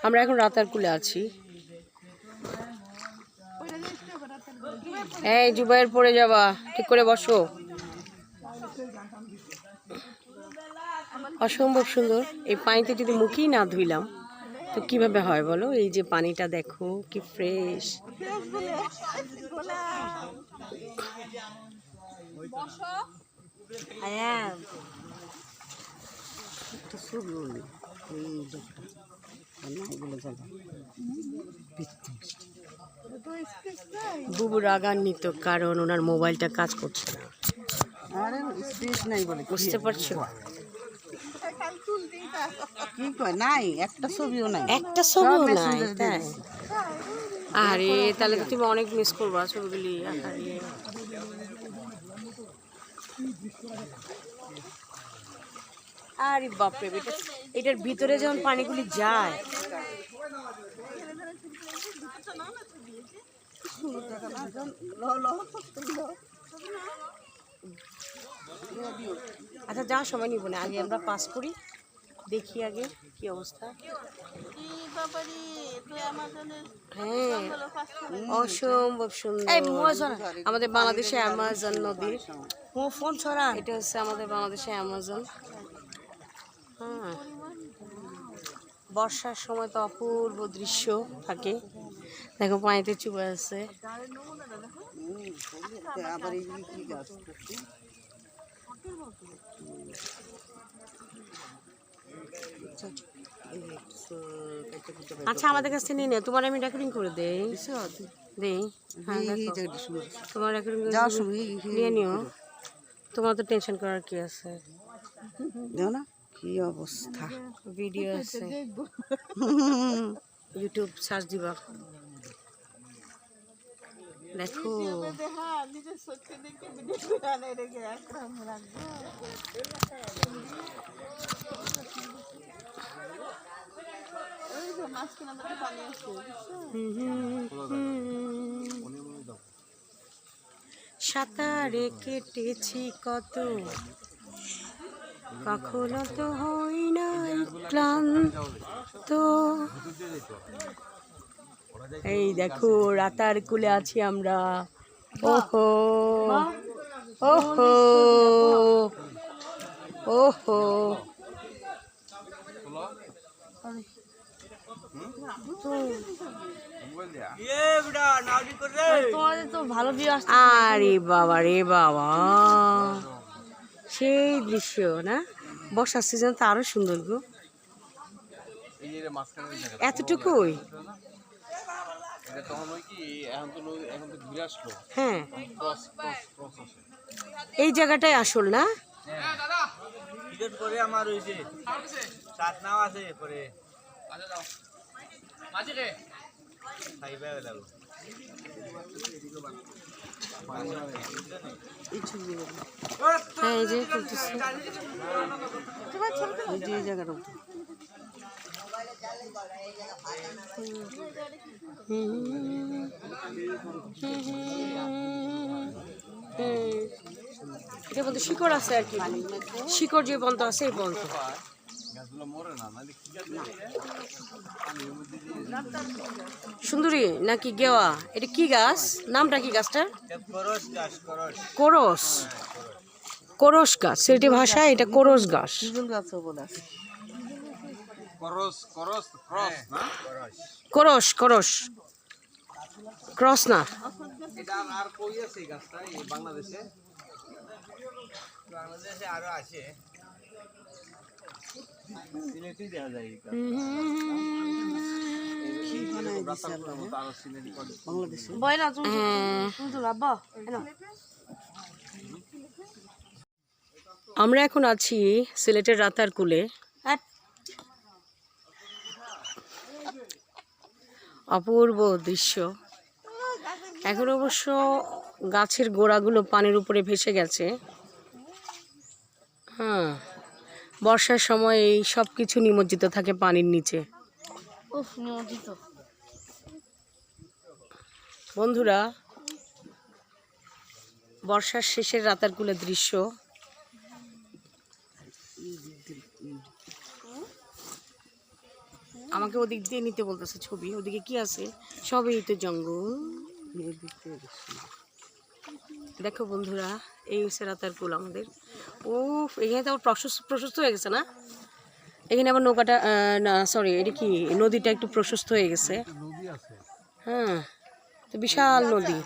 আমরা এখন রাতার কুলে আছি। এই জুবাইর পড়ে যাবা, ঠিক করে বসো। অসম্ভব সুন্দর। এই পানিতে যদি মুখেই না ধুইলাম তো কিভাবে হয় বলো? এই যে পানিটা দেখো কি ফ্রেশ। বুবু রাগান্বিত কারণ ওনার মোবাইলটা কাজ করছে না। বুঝতে পারছো? একটা ছবিও নাই। তাই? আরে তাহলে তো তুমি অনেক মিস করবা ছবিগুলি। আরে বাপরে, এটার ভিতরে যখন পানিগুলি যায়। আচ্ছা, যাওয়ার সময় নিব না, আগে আমরা পাস করি, দেখি আগে কি অবস্থা। হ্যাঁ, অসম্ভব সুন্দর। আমাদের বাংলাদেশে অ্যামাজন নদীর ফোন ছড়া, এটা হচ্ছে আমাদের বাংলাদেশে অ্যামাজন। হ্যাঁ, বর্ষার সময় তো অপূর্ব দৃশ্য থাকে। দেখো পানিতে চুবে আছে। আচ্ছা, আমাদের কাছে নিয়ে নে, তোমার আমি রেকর্ডিং করে দেই। হ্যাঁ, তোমার রেকর্ডিং নিয়ে নিও, তোমার তো টেনশন করার কি আছে। না কি অবস্থা, ভিডিও আছে, ইউটিউব সার্চ দিবা, দেখো। সাঁতারে কেটেছি কত, কখনো তো হই নাই ক্লান্ত। এই দেখো রাতার কুলে আছি আমরা। ওহো ওহো ওহো, আরে বাবা রে বাবা, সেই দৃশ্য না? বর্ষার সিজন তো আরো সুন্দর গো। এতটুকুই? হ্যাঁ, এই জায়গাটাই আসল না? হ্যাঁ, এই যে জায়গাটা এটা বলতে শিকড় আছে আর কি, শিকড় যে পর্যন্ত আছে এই পর্যন্ত। সুন্দরী নাকি গেওয়া? এটা কি গাছ? নামটা কি গাছটার? করস, করস গাছ সিলেটি ভাষায় এটা করস গাছ। করস করস ক্রস না। বাংলাদেশে আরো আছে, সিলেটেই দেখা যায়। আমরা এখন আছি সিলেটের রাতার কুলে। অপূর্ব দৃশ্য। এখন অবশ্য গাছের গোড়াগুলো পানির উপরে ভেসে গেছে। হ্যাঁ, বর্ষার সময় এই সব কিছু নিমজ্জিত থাকে পানির নিচে। বন্ধুরা, বর্ষার শেষের রাতার কুলের দৃশ্য। আমাকে ওদিক দিয়ে নিতে বলতেছে ছবি। ওদিকে কি আছে? সবই তো জঙ্গল। দেখো বন্ধুরা, এই হচ্ছে রাতার কুল আমাদের। ও এখানে তো আবার প্রশস্ত হয়ে গেছে না? এখানে আবার নৌকাটা না সরি, এটা কি নদীটা একটু প্রশস্ত হয়ে গেছে। হ্যাঁ, তো বিশাল নদী।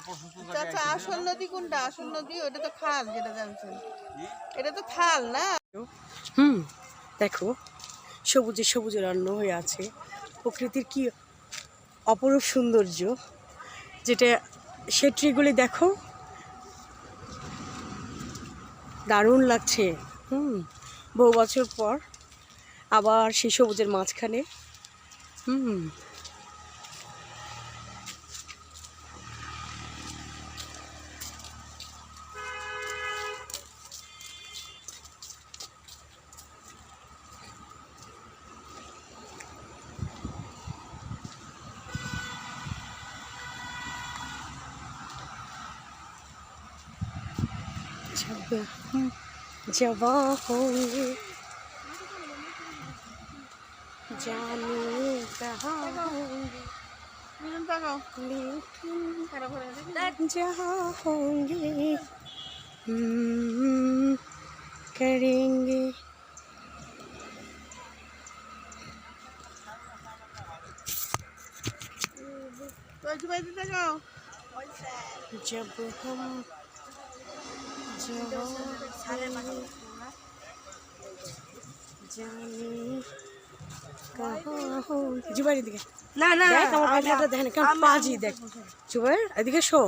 চাচা আসল নদী কোনটা? আসল নদী ওটা তো খাল, যেটা জানছেন এটা তো খাল না। দেখো সবুজে সবুজে রান্ন হয়ে আছে। প্রকৃতির কি অপরূপ সৌন্দর্য, যেটা সে ট্রিগুলি দেখো, দারুণ লাগছে। বহু বছর পর আবার সেই সবুজের মাঝখানে। जवा होंगे जाने कहाँ होंगे लेकिन जहाँ होंगे करेंगे। जब हम জুবাইর দিকে না না দেখ আমার পাখলাটা দেখেন কেমন পাজি। দেখ জুবাইর এদিকে শো।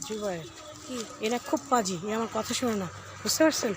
জুবাইর কি এরা খুব পাজি, এরা আমার কথা শোনে না, বুঝতে পারছেন?